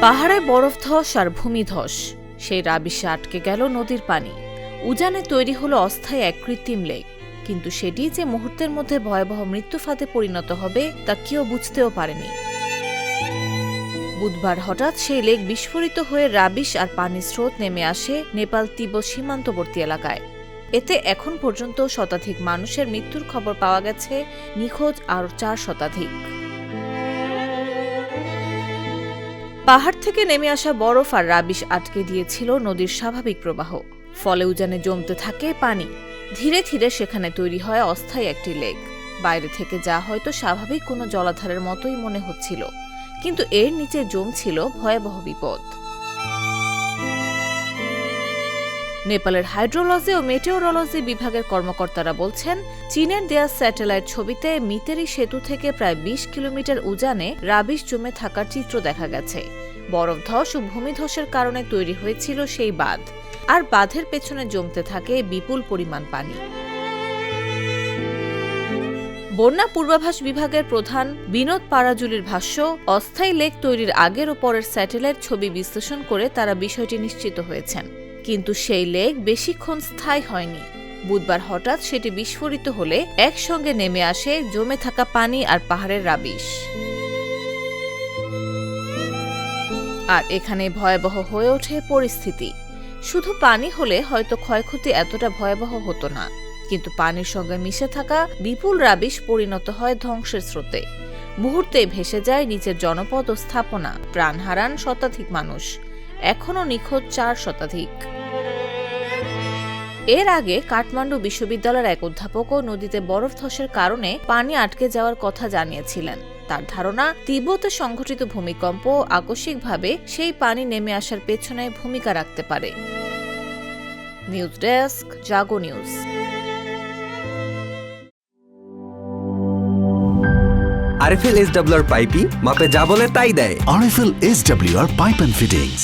পাহাড়ে বরফ ধস আর ভূমিধস, সেই রাবিশে আটকে গেল নদীর পানি। উজানে তৈরি হলো অস্থায়ী এক কৃত্রিম লেক, কিন্তু সেটি যে মুহূর্তের মধ্যে ভয়াবহ মৃত্যু ফাঁদে পরিণত হবে তা কেউ বুঝতেও পারেনি। বুধবার হঠাৎ সেই লেক বিস্ফোরিত হয়ে রাবিশ আর পানির স্রোত নেমে আসে নেপাল তিব্বত সীমান্তবর্তী এলাকায়। এতে এখন পর্যন্ত শতাধিক মানুষের মৃত্যুর খবর পাওয়া গেছে, নিখোঁজ আরও 4 শতাধিক। পাহাড় থেকে নেমে আসা বরফ আর রাবিশ আটকে দিয়েছিল নদীর স্বাভাবিক প্রবাহ, ফলে উজানে জমতে থাকে পানি। ধীরে ধীরে সেখানে তৈরি হয় অস্থায়ী একটি লেক। বাইরে থেকে যা হয়তো স্বাভাবিক কোনো জলাধারের মতোই মনে হচ্ছিল, কিন্তু এর নিচে জমছিল ভয়াবহ বিপদ। নেপালের হাইড্রোলজি ও মেটেওরোলজি বিভাগের কর্মকর্তারা বলছেন, চীনের দেয়া স্যাটেলাইট ছবিতে মিতেরি সেতু থেকে প্রায় 20 কিলোমিটার উজানে রাবিশ জমে থাকার চিত্র দেখা গেছে। বরফধস ও ভূমিধসের কারণে তৈরি হয়েছিল সেই বাঁধ, আর বাঁধের পেছনে জমতে থাকে বিপুল পরিমাণ পানি। বন্যা পূর্বাভাস বিভাগের প্রধান বিনোদ পারাজুলির ভাষ্য, অস্থায়ী লেক তৈরির আগের ও পরের স্যাটেলাইট ছবি বিশ্লেষণ করে তারা বিষয়টি নিশ্চিত হয়েছেন, কিন্তু সেই লেক বেশিক্ষণ স্থায়ী হয়নি। বুধবার হঠাৎ সেটি বিস্ফোরিত হলে একসঙ্গে নেমে আসে জমে থাকা পানি আর পাহাড়ের রাবিশ। আর এখানে ভয়াবহ হয়ে ওঠে পরিস্থিতি। শুধু পানি হলে হয়তো ক্ষয়ক্ষতি এতটা ভয়াবহ হতো না, কিন্তু পানির সঙ্গে মিশে থাকা বিপুল রাবিশ পরিণত হয় ধ্বংসের স্রোতে। মুহূর্তে ভেসে যায় নিচের জনপদ ও স্থাপনা, প্রাণ হারান শতাধিক মানুষ, এখনও নিখোঁজ 4 শতাধিক। এর আগে কাঠমান্ডু বিশ্ববিদ্যালয়ের এক অধ্যাপকও নদীতে বরফ ধসের কারণে পানি আটকে যাওয়ার কথা জানিয়েছিলেন। তার ধারণা, তিব্বতে সংঘটিত ভূমিকম্প আকস্মিকভাবে সেই পানি নেমে আসার পেছনে ভূমিকা রাখতে পারে। নিউজ ডেস্ক, জাগো নিউজ। RFL SWR পাইপি মাপে যা বলে তাই দেয়। RFL SWR Pipe and Fittings।